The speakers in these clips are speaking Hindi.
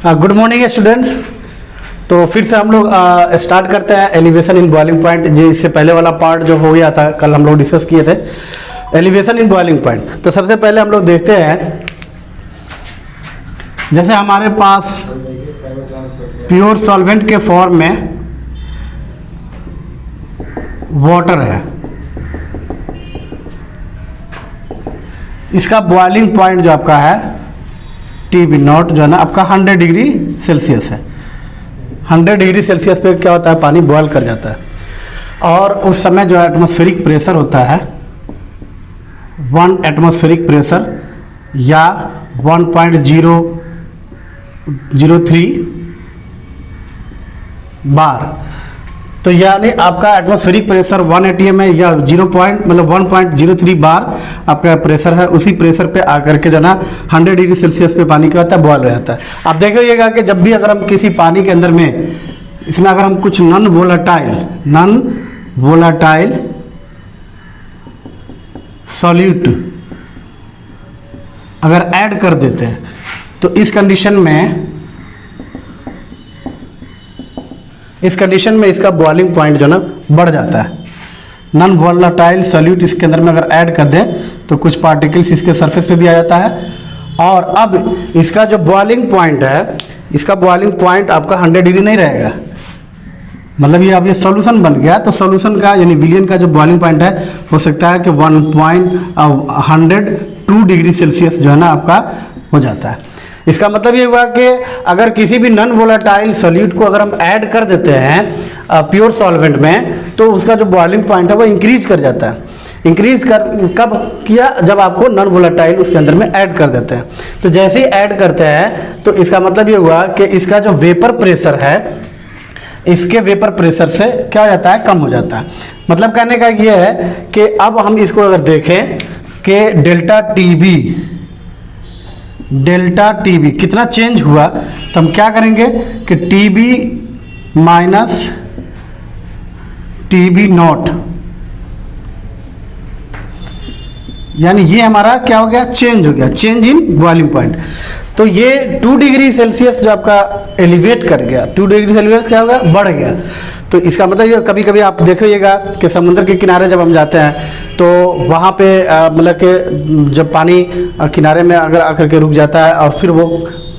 Good morning students. तो फिर से हम लोग स्टार्ट करते हैं एलिवेशन इन बॉइलिंग पॉइंट। जो इससे पहले वाला पार्ट जो हो गया था कल हम लोग डिस्कस किए थे एलिवेशन इन बॉइलिंग पॉइंट। तो सबसे पहले हम लोग देखते हैं, जैसे हमारे पास प्योर सॉल्वेंट के फॉर्म में वाटर है, इसका बॉइलिंग पॉइंट जो आपका है TB नॉट जो है ना आपका 100 डिग्री सेल्सियस है। 100 डिग्री सेल्सियस पे क्या होता है, पानी बॉयल कर जाता है और उस समय जो है एटमॉस्फेरिक प्रेशर होता है 1 एटमॉस्फेरिक प्रेशर या 1.003 बार। तो यानी आपका एटमॉस्फेरिक प्रेशर 1 atm है या 1.03 बार आपका प्रेशर है। उसी प्रेशर पे आकर के जो ना 100 डिग्री सेल्सियस पे पानी क्या होता है, बॉयल हो जाता है। आप देखिएगा कि जब भी अगर हम किसी पानी के अंदर में इसमें अगर हम कुछ नॉन वोलाटाइल सॉल्यूट अगर ऐड कर देते हैं तो इस कंडीशन में इसका बॉइलिंग पॉइंट जो ना बढ़ जाता है। नॉन वोलाटाइल सॉल्यूट इसके अंदर में अगर ऐड कर दें तो कुछ पार्टिकल्स इसके सरफेस पे भी आ जाता है और अब इसका जो बॉइलिंग पॉइंट है, इसका बॉइलिंग पॉइंट आपका 100 डिग्री नहीं रहेगा। मतलब ये अब ये सॉल्यूशन बन गया तो सॉल्यूशन का यानी विलियन का जो बॉइलिंग पॉइंट है हो सकता है कि 102 डिग्री सेल्सियस जो है ना आपका हो जाता है। इसका मतलब ये हुआ कि अगर किसी भी नॉन वोलाटाइल सॉल्यूट को अगर हम ऐड कर देते हैं प्योर सॉल्वेंट में तो उसका जो बॉइलिंग पॉइंट है वो इंक्रीज कर जाता है। इंक्रीज कर कब किया, जब आपको नॉन वोलाटाइल उसके अंदर में ऐड कर देते हैं। तो जैसे ही ऐड करते हैं तो इसका मतलब ये हुआ कि इसका जो वेपर प्रेशर है, इसके वेपर प्रेशर से क्या हो जाता है, कम हो जाता है। मतलब कहने का ये है कि अब हम इसको अगर देखें कि डेल्टा टीबी कितना चेंज हुआ तो हम क्या करेंगे कि TB माइनस TB नॉट, यानी ये हमारा क्या हो गया, चेंज हो गया, चेंज इन बॉइलिंग पॉइंट। तो ये 2 डिग्री सेल्सियस जो आपका एलिवेट कर गया, 2 डिग्री सेल्सियस क्या होगा, बढ़ गया। तो इसका मतलब ये कभी कभी आप देखिएगा कि समुद्र के किनारे जब हम जाते हैं तो वहाँ पे मतलब कि जब पानी किनारे में अगर आकर के रुक जाता है और फिर वो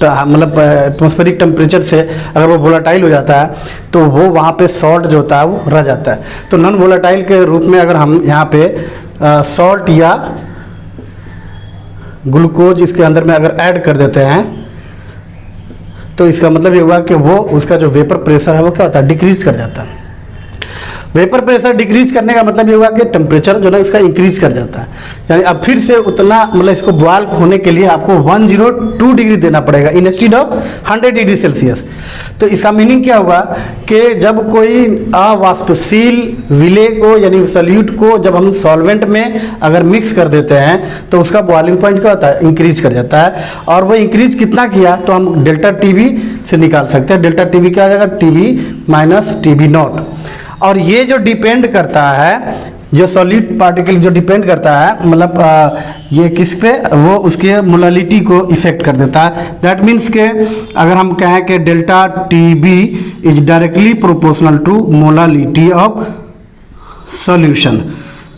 मतलब एटमॉस्फेरिक टेम्परेचर से अगर वो वोलाटाइल हो जाता है तो वो वहाँ पे सॉल्ट जो होता है वो रह जाता है। तो नॉन वोलाटाइल के रूप में अगर हम यहाँ पे सॉल्ट या ग्लूकोज इसके अंदर में अगर ऐड कर देते हैं तो इसका मतलब ये हुआ कि वो उसका जो वेपर प्रेशर है वो क्या होता है, डिक्रीज कर जाता है। वेपर प्रेशर डिक्रीज करने का मतलब ये हुआ कि टेम्परेचर जो है इसका इंक्रीज कर जाता है। यानी अब फिर से उतना मतलब इसको बॉयल होने के लिए आपको 102 डिग्री देना पड़ेगा इंस्टेड ऑफ 100 डिग्री सेल्सियस। तो इसका मीनिंग क्या हुआ कि जब कोई अवाष्पशील विलेय को यानी सॉल्यूट को जब हम सॉल्वेंट में अगर मिक्स कर देते हैं तो उसका बॉइलिंग पॉइंट क्या होता है, इंक्रीज कर जाता है। और वो इंक्रीज कितना किया तो हम डेल्टा TB से निकाल सकते हैं। डेल्टा TB क्या आ जाएगा, TB माइनस TB नॉट। और ये जो डिपेंड करता है, जो सॉलिड पार्टिकल जो डिपेंड करता है मतलब ये किस पे, वो उसके मोलालिटी को इफेक्ट कर देता है। दैट मीन्स के अगर हम कहें कि delta TB is directly proportional to molality of solution.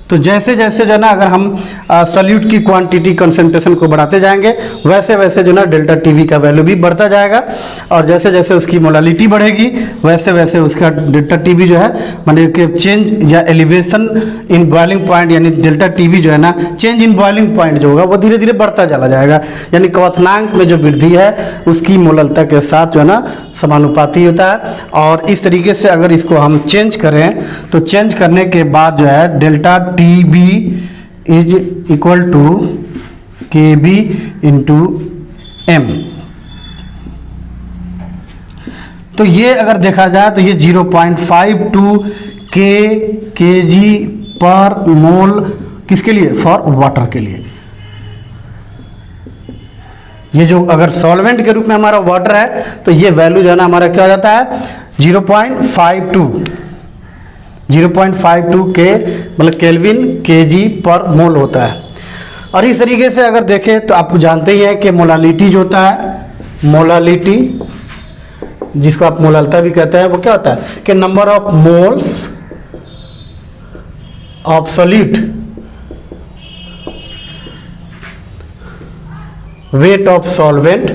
तो जैसे जैसे जो है ना अगर हम सॉल्यूट की क्वांटिटी कंसंट्रेशन को बढ़ाते जाएंगे वैसे वैसे जो ना डेल्टा TB का वैल्यू भी बढ़ता जाएगा और जैसे जैसे उसकी मोलालिटी बढ़ेगी वैसे वैसे उसका डेल्टा TB जो है माने कि चेंज या एलिवेशन इन बॉइलिंग पॉइंट यानी डेल्टा TB जो है ना चेंज इन बॉइलिंग पॉइंट जो होगा वो धीरे धीरे बढ़ता चला जाएगा। यानी क्वथनांक में जो वृद्धि है उसकी मोललता के साथ जो है ना समानुपाती होता है। और इस तरीके से अगर इसको हम चेंज करें तो चेंज करने के बाद जो है delta TB is equal to KB into M। तो ये अगर देखा जाए तो ये 0.52 kg पर मोल किसके लिए, फॉर वाटर के लिए। ये जो अगर सॉल्वेंट के रूप में हमारा वाटर है तो ये वैल्यू जो है ना हमारा क्या हो जाता है 0.52 के मतलब केल्विन केजी पर मोल होता है। और इस तरीके से अगर देखें तो आप जानते ही हैं कि मोलालिटी जो होता है, मोलालिटी जिसको आप मोलालता भी कहते हैं, वो क्या होता है कि number of moles of solute, weight of solvent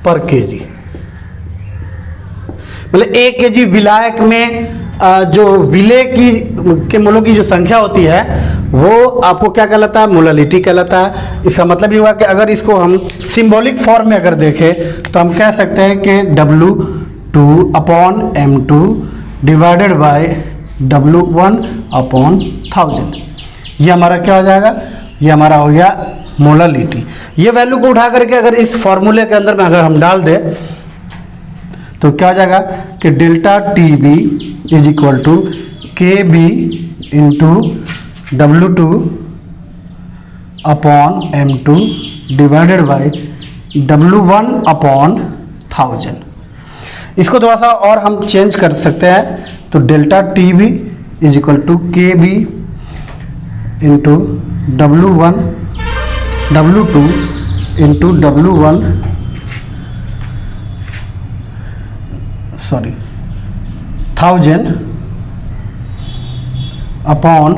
पर केजी। मतलब 1 केजी विलायक में जो विलेय के मोलों की जो संख्या होती है वो आपको क्या कहलाता है, मोलालिटी कहलाता है। इसका मतलब ये हुआ कि अगर इसको हम सिंबॉलिक फॉर्म में अगर देखें तो हम कह सकते हैं कि W2 upon M2 divided by W1 upon 1000। ये हमारा क्या हो जाएगा, ये हमारा हो गया मोलालिटी। ये वैल्यू को उठा करके अगर इस फॉर्मूले के अंदर में अगर हम डाल दें तो क्या हो जाएगा कि delta TB is equal to KB into W2 upon M2 divided by W1 upon 1000। इसको थोड़ा सा और हम चेंज कर सकते हैं, तो delta TB is equal to KB into W2 into W1 1000 upon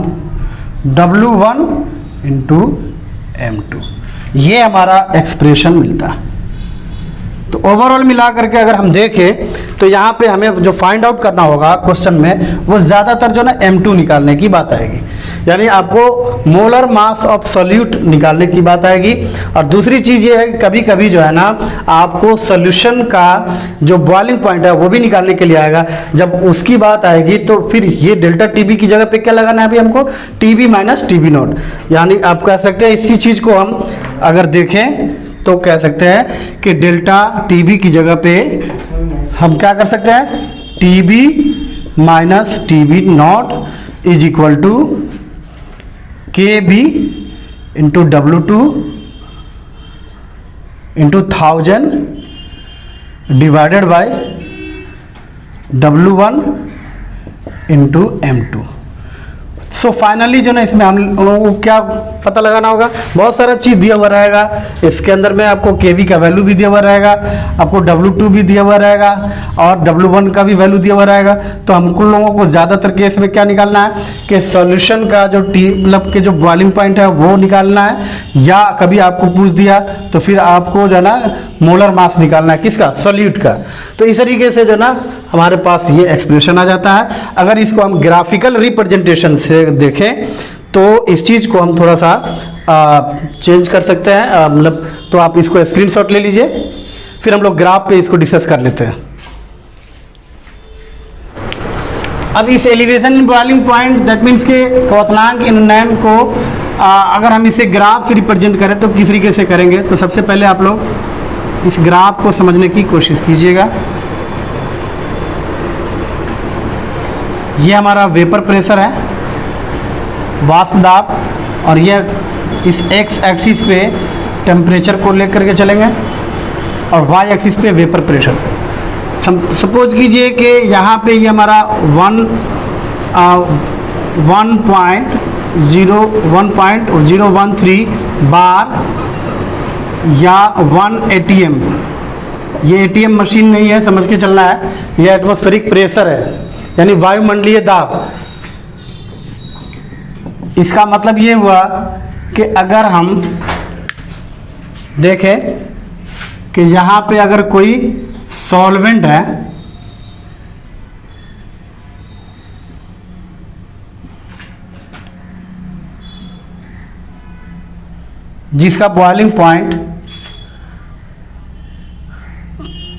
W1 into M2। ये हमारा एक्सप्रेशन मिलता है। तो ओवरऑल मिला करके अगर हम देखें तो यहाँ पे हमें जो फाइंड आउट करना होगा क्वेश्चन में वो ज़्यादातर जो ना M2 निकालने की बात आएगी, यानी आपको मोलर मास ऑफ सॉल्यूट निकालने की बात आएगी। और दूसरी चीज़ ये है कि कभी कभी जो है ना आपको सॉल्यूशन का जो बॉइलिंग पॉइंट है वो भी निकालने के लिए आएगा। जब उसकी बात आएगी तो फिर ये डेल्टा TB की जगह पे क्या लगाना है अभी हमको, TB माइनस TB0। यानी आप कह सकते हैं इसी चीज़ को हम अगर देखें तो कह सकते हैं कि डेल्टा TB की जगह पे हम क्या कर सकते हैं, TB minus TB0 is equal to KB into W2 into 1000 divided by W1 into M2। So finally जो ना इसमें हम लोगों को क्या पता लगाना होगा, बहुत सारा चीज़ दिया हुआ रहेगा। इसके अंदर में आपको केवी का वैल्यू भी दिया हुआ रहेगा, आपको W2 भी दिया हुआ रहेगा और W1 का भी वैल्यू दिया हुआ रहेगा। तो हमको लोगों को ज़्यादातर केस में क्या निकालना है कि सॉल्यूशन का जो मतलब के जो बॉइलिंग पॉइंट है वो निकालना है, या कभी आपको पूछ दिया तो फिर आपको जो है ना मोलर मास निकालना है, किसका, सॉल्यूट का। तो इस तरीके से जो ना हमारे पास ये एक्सप्रेशन आ जाता है। अगर इसको हम ग्राफिकल रिप्रेजेंटेशन से देखें तो इस चीज़ को हम थोड़ा सा चेंज कर सकते हैं, मतलब तो आप इसको स्क्रीनशॉट ले लीजिए, फिर हम लोग ग्राफ पे इसको डिस्कस कर लेते हैं। अब इस elevation boiling point that means के क्वथनांक इनोनायन को अगर हम इसे ग्राफ से रिप्रेजेंट करें तो किस तरीके से करेंगे, तो सबसे पहले आप लोग इस ग्राफ को समझने की कोशिश कीजिएगा। ये हमारा वेपर प्रेशर है, वाष्प दाब, और ये इस एक्स एक्सिस पे टेम्परेचर को लेकर के चलेंगे और वाई एक्सिस पे वेपर प्रेशर। सपोज कीजिए कि यहाँ पे ये हमारा 1.013 बार या 1 ATM। ये ATM मशीन नहीं है, समझ के चलना है, ये एटमॉस्फेरिक प्रेशर है यानी वायुमंडलीय दाब। इसका मतलब ये हुआ कि अगर हम देखें कि यहाँ पे अगर कोई सॉल्वेंट है जिसका बॉइलिंग पॉइंट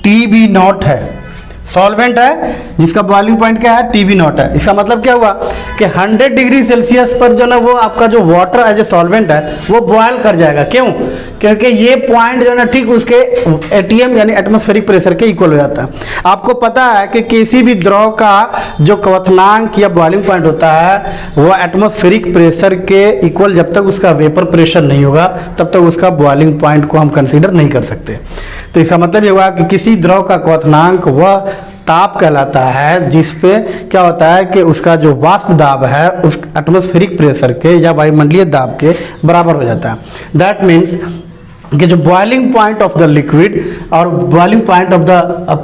TB0 है, सॉल्वेंट है जिसका बॉइलिंग पॉइंट क्या है, TB0 है। इसका मतलब क्या हुआ कि 100 डिग्री सेल्सियस पर जो ना वो आपका जो वाटर एज ए सॉल्वेंट है वो बॉयल कर जाएगा। क्यों? क्योंकि ये पॉइंट जो ना ठीक उसके ATM यानी एटमॉस्फेरिक प्रेशर के इक्वल हो जाता है। आपको पता है कि किसी भी द्रव का जो क्वथनांक या बॉइलिंग पॉइंट होता है वो एटमॉस्फेरिक प्रेशर के इक्वल जब तक उसका वेपर प्रेशर नहीं होगा तब तक उसका बॉइलिंग पॉइंट को हम कंसीडर नहीं कर सकते। तो इसका मतलब ये हुआ कि किसी द्रव का क्वथनांक वह ताप कहलाता है जिस पे क्या होता है कि उसका जो वाष्प दाब है उस एटमॉस्फेरिक प्रेशर के या वायुमंडलीय दाब के बराबर हो जाता है। दैट मीन्स कि जो boiling point of the liquid और boiling point of the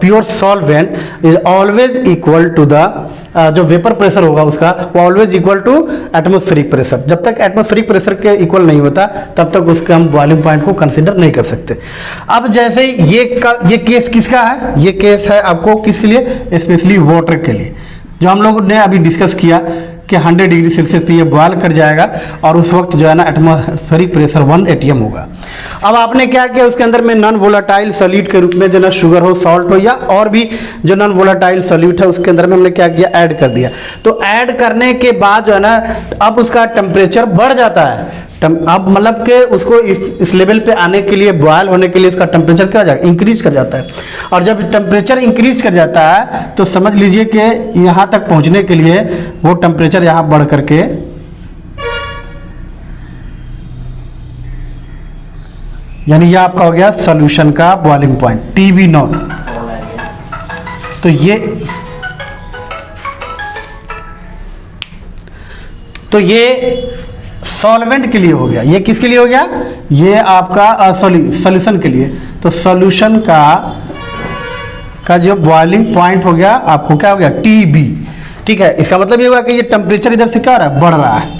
pure solvent is always equal to the जो वेपर प्रेशर होगा उसका वो always equal to atmospheric pressure. जब तक एटमॉस्फेरिक प्रेशर के इक्वल नहीं होता तब तक उसका हम बॉइलिंग पॉइंट को कंसीडर नहीं कर सकते। अब जैसे ये केस किसका है, ये केस है आपको किसके लिए, स्पेशली वाटर के लिए, जो हम लोगों ने अभी डिस्कस किया कि 100 डिग्री सेल्सियस पे ये बॉयल कर जाएगा और उस वक्त जो है ना एटमॉस्फेरिक प्रेशर 1 atm होगा। अब आपने क्या किया, उसके अंदर में नॉन वोलाटाइल सॉल्यूट के रूप में जो ना शुगर हो, सॉल्ट हो या और भी जो नॉन वोलाटाइल सॉल्यूट है उसके अंदर में हमने क्या किया, ऐड कर दिया। तो ऐड करने के बाद जो है ना अब उसका टेम्परेचर बढ़ जाता है। अब मतलब कि उसको इस लेवल पे आने के लिए, बॉयल होने के लिए उसका टेम्परेचर क्या हो जाएगा, इंक्रीज कर जाता है। और जब टेम्परेचर इंक्रीज कर जाता है तो समझ लीजिए कि यहाँ तक पहुँचने के लिए वो टेम्परेचर यहाँ बढ़ करके यानी ये आपका हो गया सॉल्यूशन का बॉइलिंग पॉइंट TB0। तो ये सॉल्वेंट के लिए हो गया। ये किसके लिए हो गया, ये आपका सॉल्यूशन के लिए। तो सॉल्यूशन का जो बॉइलिंग पॉइंट हो गया आपको क्या हो गया, TB। ठीक है, इसका मतलब ये हुआ कि ये टेम्परेचर इधर से क्या हो रहा है, बढ़ रहा है।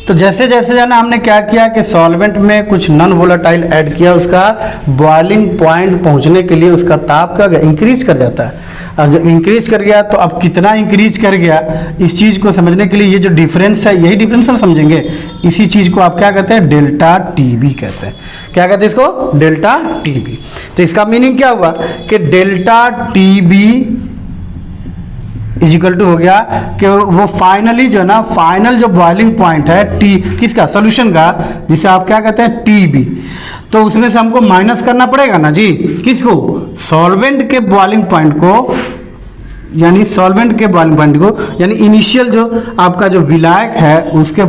तो जैसे जैसे जाना हमने क्या किया कि सॉल्वेंट में कुछ नॉन वोलाटाइल ऐड किया, उसका बॉइलिंग पॉइंट पहुंचने के लिए उसका ताप क्या हो गया, इंक्रीज कर जाता है। और जब इंक्रीज कर गया तो अब कितना इंक्रीज कर गया, इस चीज़ को समझने के लिए ये जो डिफरेंस है, यही डिफरेंस हम समझेंगे। इसी चीज़ को आप क्या कहते हैं, डेल्टा TB कहते हैं। क्या कहते हैं इसको, डेल्टा TB। तो इसका मीनिंग क्या हुआ कि डेल्टा TB इजिकल टू हो गया कि वो फाइनली जो है ना, फाइनल जो बॉइलिंग पॉइंट है किसका, सॉल्यूशन का, जिसे आप क्या कहते हैं TB। तो उसमें से हमको माइनस करना पड़ेगा ना जी, किसको, सॉल्वेंट के बॉइलिंग पॉइंट को, यानी सॉल्वेंट के बॉइलिंग पॉइंट को, यानी इनिशियल जो आपका जो विलायक है उसके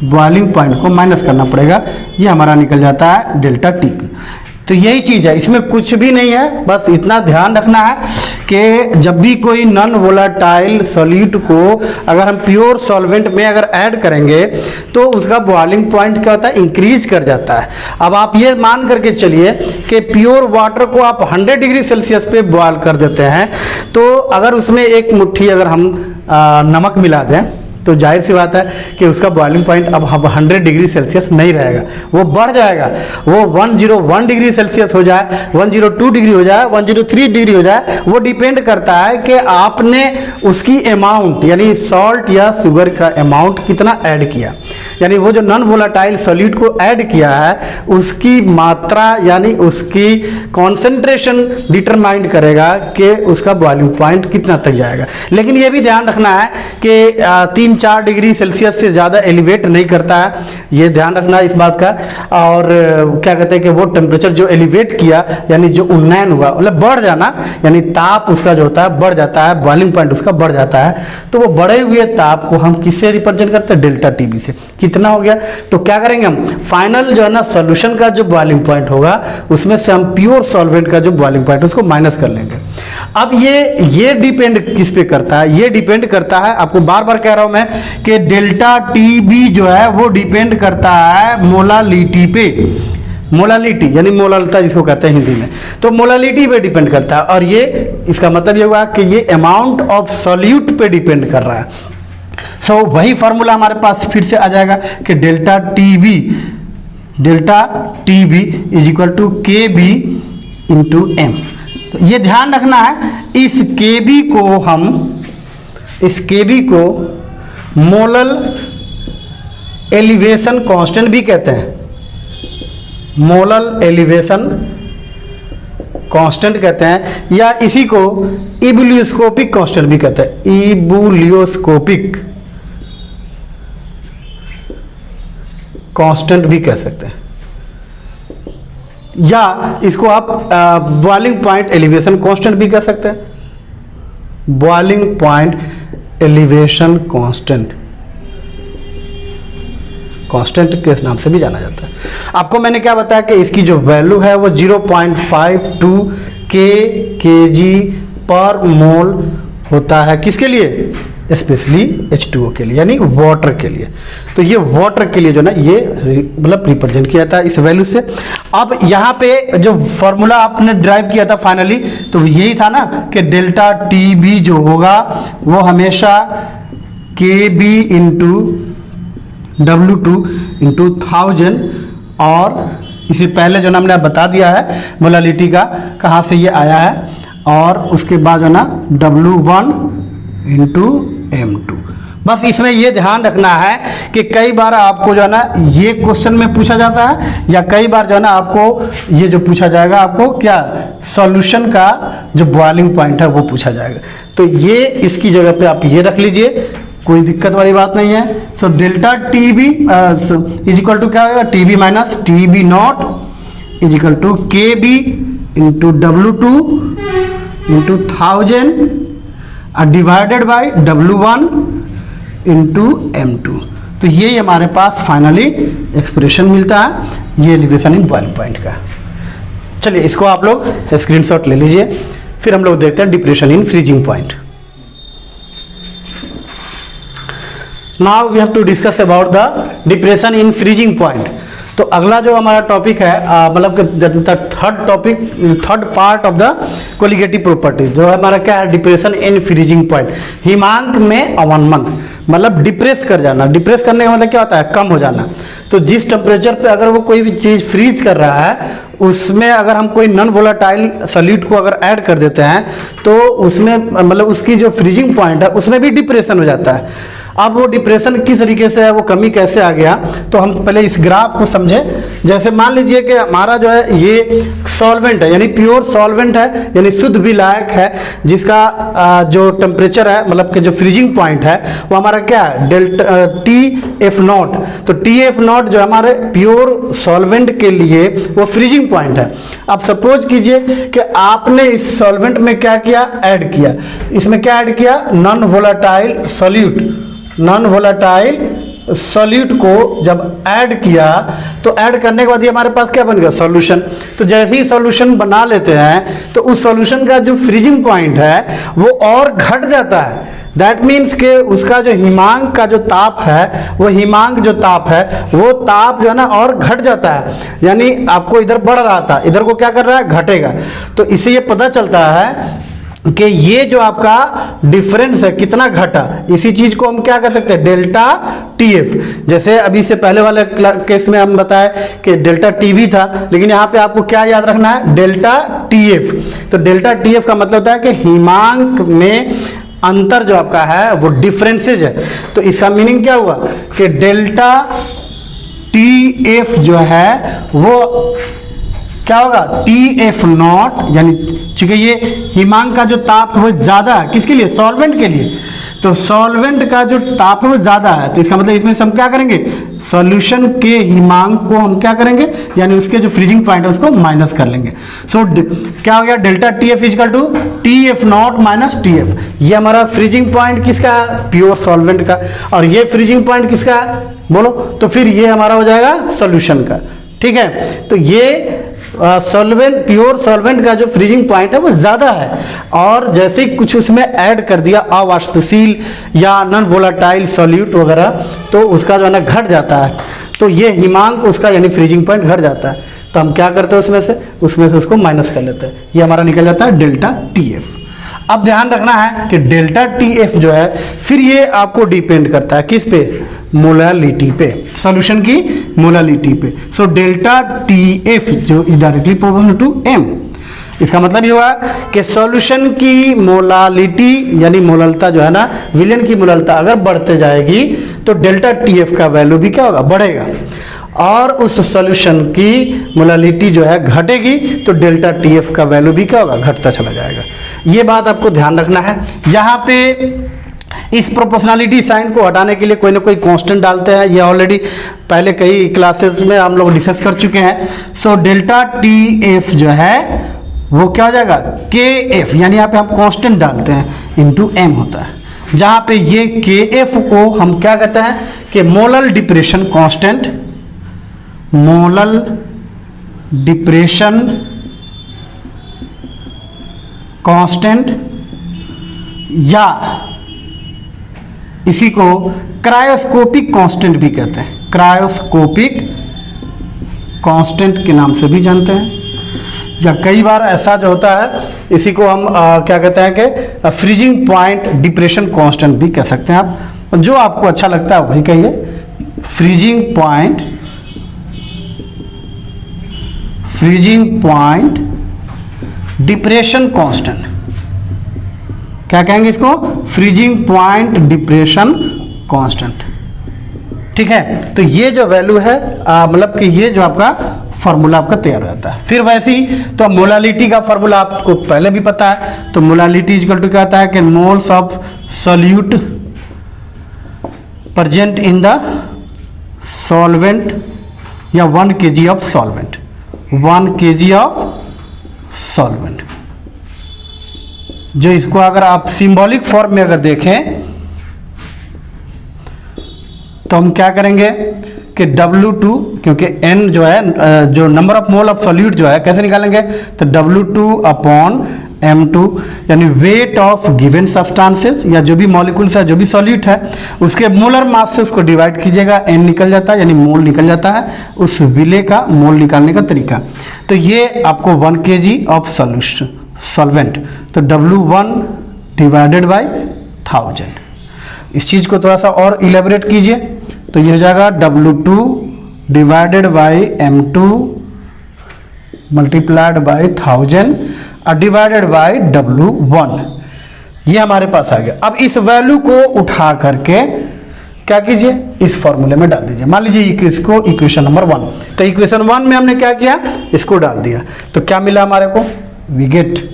बॉइलिंग पॉइंट को माइनस करना पड़ेगा। ये हमारा निकल जाता है डेल्टा TB। तो यही चीज़ है, इसमें कुछ भी नहीं है, बस इतना ध्यान रखना है कि जब भी कोई नॉन वोलाटाइल सॉल्यूट को अगर हम प्योर सॉल्वेंट में अगर ऐड करेंगे तो उसका बॉइलिंग पॉइंट क्या होता है, इंक्रीज कर जाता है। अब आप ये मान करके चलिए कि प्योर वाटर को आप 100 डिग्री सेल्सियस पे बॉयल कर देते हैं, तो अगर उसमें एक मुट्ठी अगर हम नमक मिला दें तो जाहिर सी बात है कि उसका बॉइलिंग पॉइंट अब 100 डिग्री सेल्सियस नहीं रहेगा, वो बढ़ जाएगा। वो 101 डिग्री सेल्सियस हो जाए, 102 डिग्री हो जाए, 103 डिग्री हो जाए, वो डिपेंड करता है कि आपने उसकी अमाउंट यानी सॉल्ट या शुगर का अमाउंट कितना ऐड किया। यानी वो जो नॉन वोलाटाइल सॉल्यूट को ऐड किया है उसकी मात्रा यानी उसकी कॉन्सेंट्रेशन डिटरमाइंड करेगा कि उसका बॉइलिंग पॉइंट कितना तक जाएगा। लेकिन ये भी ध्यान रखना है कि 3-4 डिग्री सेल्सियस से ज़्यादा एलिवेट नहीं करता है, ये ध्यान रखना है इस बात का। और क्या कहते हैं कि वो टेम्परेचर जो एलिवेट किया यानी जो उन्नयन हुआ, मतलब बढ़ जाना, यानी ताप उसका जो होता है बढ़ जाता है, बॉइलिंग पॉइंट उसका बढ़ जाता है। तो वो बढ़े हुए ताप को हम किससे रिप्रेजेंट करते हैं, डेल्टा TB से। कितना हो गया, तो क्या करेंगे हम, फाइनल जो है ना सॉल्यूशन का जो बॉइलिंग पॉइंट होगा उसमें से हम प्योर सॉल्वेंट का जो बॉइलिंग पॉइंट उसको माइनस कर लेंगे। अब ये डिपेंड किस पे करता है, ये डिपेंड करता है, आपको बार बार कह रहा हूं मैं कि डेल्टा TB जो है वो डिपेंड करता है मोलालिटी पे। मोलालिटी यानी मोलालता जिसको कहते हैं हिंदी में, तो मोलालिटी पे डिपेंड करता है। और ये इसका मतलब ये हुआ कि ये अमाउंट ऑफ सॉल्यूट पे डिपेंड कर रहा है। सो वही फॉर्मूला हमारे पास फिर से आ जाएगा कि delta TB is equal to KB into M। तो ये ध्यान रखना है, इस KB को मोलल एलिवेशन कांस्टेंट भी कहते हैं, मोलल एलिवेशन कांस्टेंट कहते हैं, या इसी को इबुलियोस्कोपिक कांस्टेंट भी कहते हैं, इबुलियोस्कोपिक कांस्टेंट भी कह सकते हैं, या इसको आप बॉइलिंग पॉइंट एलिवेशन कांस्टेंट भी कह सकते हैं। बॉइलिंग पॉइंट एलिवेशन कांस्टेंट के नाम से भी जाना जाता है। आपको मैंने क्या बताया कि इसकी जो वैल्यू है वो 0.52 kg पर मोल होता है। किसके लिए, स्पेशली H2O के लिए यानी वाटर के लिए। तो ये वाटर के लिए जो ना ये मतलब रिप्रेजेंट किया था इस वैल्यू से। अब यहाँ पे जो फॉर्मूला आपने ड्राइव किया था फाइनली, तो यही था ना कि डेल्टा TB जो होगा वो हमेशा KB इंटू W2 इंटू 1000, और इससे पहले जो ना हमने बता दिया है मोलालिटी का कहाँ से ये आया है, और उसके बाद जो ना W1 इंटू M2। बस इसमें ये ध्यान रखना है कि कई बार आपको जो है ना ये क्वेश्चन में पूछा जाता है, या कई बार जो है ना आपको ये जो पूछा जाएगा आपको क्या सॉल्यूशन का जो बॉइलिंग पॉइंट है वो पूछा जाएगा। तो ये इसकी जगह पे आप ये रख लीजिए, कोई दिक्कत वाली बात नहीं है। So delta TB is equal to क्या होगा, TB minus TB naught is equal to KB into W2 into 1000 divided by W1 into M2। तो ये हमारे पास फाइनली एक्सप्रेशन मिलता है ये एलिवेशन इन बॉइलिंग पॉइंट का। चलिए इसको आप लोग स्क्रीनशॉट ले लीजिए, फिर हम लोग देखते हैं depression in freezing point. Now we have to discuss about the depression in freezing point. तो अगला जो हमारा टॉपिक है मतलब third part of the colligative property जो है हमारा क्या है, डिप्रेशन इन फ्रीजिंग पॉइंट। हिमांक में अवनमन मतलब डिप्रेस कर जाना। डिप्रेस करने का मतलब क्या होता है, कम हो जाना। तो जिस टेम्परेचर पे अगर वो कोई भी चीज़ फ्रीज कर रहा है उसमें अगर हम कोई नॉन वोलेटाइल सॉल्यूट को अगर ऐड कर देते हैं तो उसमें मतलब उसकी जो फ्रीजिंग पॉइंट है उसमें भी डिप्रेशन हो जाता है। अब वो डिप्रेशन किस तरीके से है, वो कमी कैसे आ गया, तो हम पहले इस ग्राफ को समझें। जैसे मान लीजिए कि हमारा जो है ये सॉल्वेंट है यानी प्योर सॉल्वेंट है यानी शुद्ध विलायक है, जिसका जो टेम्परेचर है मतलब कि जो फ्रीजिंग पॉइंट है वो हमारा क्या है, डेल्टा TF0। तो TF0 जो हमारे प्योर सॉल्वेंट के लिए वो फ्रीजिंग पॉइंट है। अब सपोज कीजिए कि आपने इस सॉल्वेंट में क्या किया, ऐड किया, इसमें क्या ऐड किया, non volatile solute. Non volatile solute को जब ऐड किया तो ऐड करने के बाद ये हमारे पास क्या बन गया, सॉल्यूशन। तो जैसे ही सॉल्यूशन बना लेते हैं तो उस सॉल्यूशन का जो फ्रीजिंग पॉइंट है वो और घट जाता है। दैट मीन्स के उसका जो हिमांक का जो ताप है वो हिमांक जो ताप है वो ताप जो है ना और घट जाता है, यानी आपको इधर बढ़ रहा था इधर को क्या कर रहा है, घटेगा। तो इससे ये पता चलता है कि ये जो आपका डिफरेंस है कितना घटा, इसी चीज को हम क्या कर सकते हैं, डेल्टा TF। जैसे अभी से पहले वाले केस में हम बताए कि डेल्टा TB था, लेकिन यहाँ पे आपको क्या याद रखना है, डेल्टा TF। तो डेल्टा TF का मतलब होता है कि हिमांक में अंतर जो आपका है वो डिफरेंसेज है। तो इसका मीनिंग क्या हुआ कि डेल्टा TF जो है वो क्या होगा, TF0, यानी चूंकि ये हिमांक का जो ताप है वो ज्यादा है, किसके लिए, सॉल्वेंट के लिए। तो सॉल्वेंट का जो ताप है वो ज्यादा है, तो इसका मतलब इसमें से हम क्या करेंगे, सॉल्यूशन के हिमांक को हम क्या करेंगे, यानी उसके जो फ्रीजिंग पॉइंट है उसको माइनस कर लेंगे। सो क्या हो गया, delta TF equal to TF0 minus TF। ये हमारा फ्रीजिंग पॉइंट किसका, प्योर सॉल्वेंट का, और ये फ्रीजिंग पॉइंट किसका बोलो, तो फिर ये हमारा हो जाएगा सॉल्यूशन का। ठीक है, तो ये सॉल्वेंट प्योर सॉल्वेंट का जो फ्रीजिंग पॉइंट है वो ज़्यादा है, और जैसे ही कुछ उसमें ऐड कर दिया अवाष्पशील या नॉन वोलेटाइल सॉल्यूट वगैरह तो उसका जो है ना घट जाता है। तो ये हिमांक उसका यानी फ्रीजिंग पॉइंट घट जाता है। तो हम क्या करते हैं उसमें से उसको माइनस कर लेते हैं, ये हमारा निकल जाता है डेल्टा TF। अब ध्यान रखना है कि डेल्टा TF जो है फिर ये आपको डिपेंड करता है किस पे, मोलालिटी पे, सॉल्यूशन की मोलालिटी पे। सो डेल्टा TF जो is directly proportional to M। इसका मतलब ये हुआ कि सॉल्यूशन की मोलालिटी यानी मोललता जो है ना, विलयन की मोललता अगर बढ़ते जाएगी तो डेल्टा TF का वैल्यू भी क्या होगा, बढ़ेगा, और उस सॉल्यूशन की मोलालिटी जो है घटेगी तो डेल्टा TF का वैल्यू भी क्या होगा, घटता चला जाएगा। ये बात आपको ध्यान रखना है। यहाँ पे इस प्रोपोर्शनलिटी साइन को हटाने के लिए कोई ना कोई कांस्टेंट डालते हैं, ये ऑलरेडी पहले कई क्लासेस में हम लोग डिस्कस कर चुके हैं। सो डेल्टा TF जो है वो क्या हो जाएगा, KF, यानी यहाँ पे हम कांस्टेंट डालते हैं इनटू M होता है, जहाँ पे ये KF को हम क्या कहते हैं कि molal depression constant, molal depression constant, या इसी को क्रायोस्कोपिक कांस्टेंट भी कहते हैं, क्रायोस्कोपिक कांस्टेंट के नाम से भी जानते हैं। या कई बार ऐसा जो होता है, इसी को हम क्या कहते हैं कि फ्रीजिंग पॉइंट डिप्रेशन कांस्टेंट भी कह सकते हैं आप, जो आपको अच्छा लगता है वही कहिए। फ्रीजिंग पॉइंट डिप्रेशन कांस्टेंट, क्या कहेंगे इसको? Freezing point depression constant. ठीक है, तो ये जो वैल्यू है मतलब कि ये जो आपका फार्मूला आपका तैयार हो जाता है। फिर वैसे ही तो मोलालिटी का फार्मूला आपको पहले भी पता है, तो मोलालिटी इक्वल टू क्या आता है कि moles of solute present in the solvent या 1 kg of solvent, 1 kg of solvent. जो इसको अगर आप सिंबॉलिक फॉर्म में अगर देखें तो हम क्या करेंगे कि W2, क्योंकि N जो है जो number of mole of solute जो है कैसे निकालेंगे, तो W2 अपॉन M2 यानी वेट ऑफ गिवन सब्सटेंसेस या जो भी मॉलिक्यूल्स है, जो भी सॉल्यूट है, उसके मोलर मास से उसको डिवाइड कीजिएगा, N निकल जाता है यानी मोल निकल जाता है। उस विले का मोल निकालने का तरीका, तो ये आपको 1 kg ऑफ सॉल्वेंट, तो W1 डिवाइडेड बाई 1000। इस चीज़ को थोड़ा सा और इलेबोरेट कीजिए, तो ये हो जाएगा W2 divided by M2 multiplied by 1000 और डिवाइडेड बाई W1। ये हमारे पास आ गया। अब इस वैल्यू को उठा करके क्या कीजिए, इस फॉर्मूले में डाल दीजिए। मान लीजिए इसको इक्वेशन नंबर 1, तो इक्वेशन 1 में हमने क्या किया, इसको डाल दिया, तो क्या मिला हमारे को? We get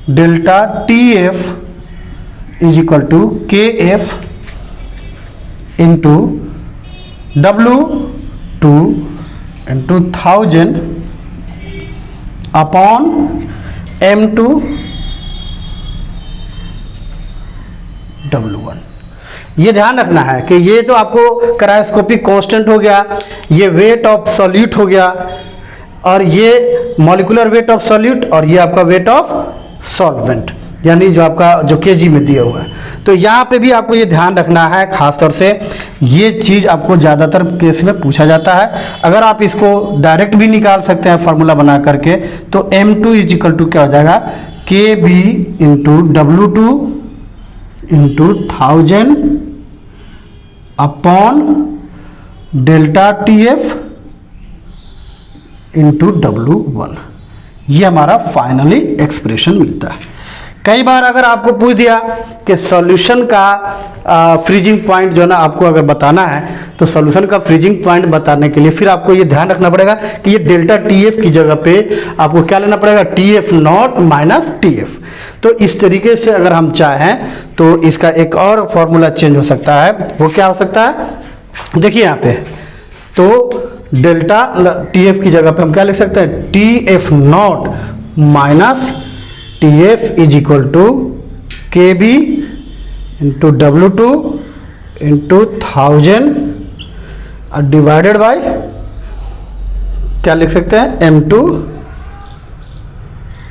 delta TF is equal to KF into W2 into 1000 upon M2 W1। ये ध्यान रखना है कि ये तो आपको क्रायोस्कोपिक कांस्टेंट हो गया, ये वेट ऑफ सॉल्यूट हो गया, और ये मॉलिक्यूलर वेट ऑफ सॉल्यूट, और ये आपका वेट ऑफ सॉल्वेंट यानी जो आपका जो kg में दिया हुआ है। तो यहाँ पे भी आपको ये ध्यान रखना है, खास तौर से ये चीज़ आपको ज़्यादातर केस में पूछा जाता है। अगर आप इसको डायरेक्ट भी निकाल सकते हैं फार्मूला बना करके, तो M2 इज इक्वल टू क्या हो जाएगा, KB into W2 into 1000 upon delta TF into W1। ये हमारा फाइनली एक्सप्रेशन मिलता है। कई बार अगर आपको पूछ दिया कि सॉल्यूशन का फ्रीजिंग पॉइंट जो ना आपको अगर बताना है, तो सॉल्यूशन का फ्रीजिंग पॉइंट बताने के लिए फिर आपको ये ध्यान रखना पड़ेगा कि ये डेल्टा TF की जगह पे आपको क्या लेना पड़ेगा, TF0 माइनस TF। तो इस तरीके से अगर हम चाहें तो इसका एक और फॉर्मूला चेंज हो सकता है। वो क्या हो सकता है, देखिए यहाँ पे, तो डेल्टा TF की जगह पे हम क्या लिख सकते हैं, TF0 minus TF is equal to KB into W2 into 1000 और डिवाइडेड बाय क्या लिख सकते हैं, M2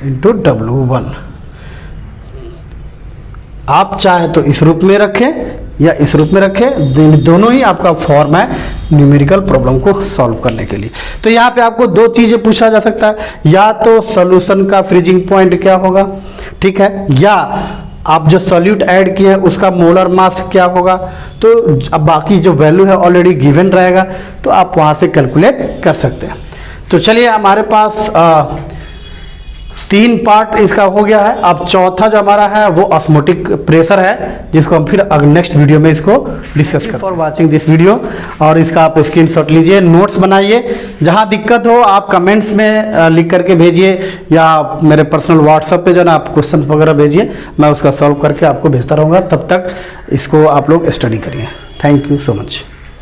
इंटू W1। आप चाहे तो इस रूप में रखें या इस रूप में रखें, दोनों ही आपका फॉर्म है न्यूमेरिकल प्रॉब्लम को सॉल्व करने के लिए। तो यहाँ पे आपको दो चीज़ें पूछा जा सकता है, या तो सॉल्यूशन का फ्रीजिंग पॉइंट क्या होगा, ठीक है, या आप जो सॉल्यूट ऐड किए हैं उसका मोलर मास क्या होगा। तो अब बाकी जो वैल्यू है ऑलरेडी गिवन रहेगा, तो आप वहाँ से कैलकुलेट कर सकते हैं। तो चलिए, हमारे पास 3 पार्ट इसका हो गया है। अब चौथा जो हमारा है वो ऑस्मोटिक प्रेशर है, जिसको हम फिर नेक्स्ट वीडियो में इसको डिस्कस करेंगे। फॉर वाचिंग दिस वीडियो, और इसका आप स्क्रीनशॉट लीजिए, नोट्स बनाइए। जहां दिक्कत हो आप कमेंट्स में लिख करके भेजिए, या मेरे पर्सनल व्हाट्सएप पे जो ना आप क्वेश्चन वगैरह भेजिए, मैं उसका सॉल्व करके आपको भेजता रहूँगा। तब तक इसको आप लोग स्टडी करिए। Thank you so much.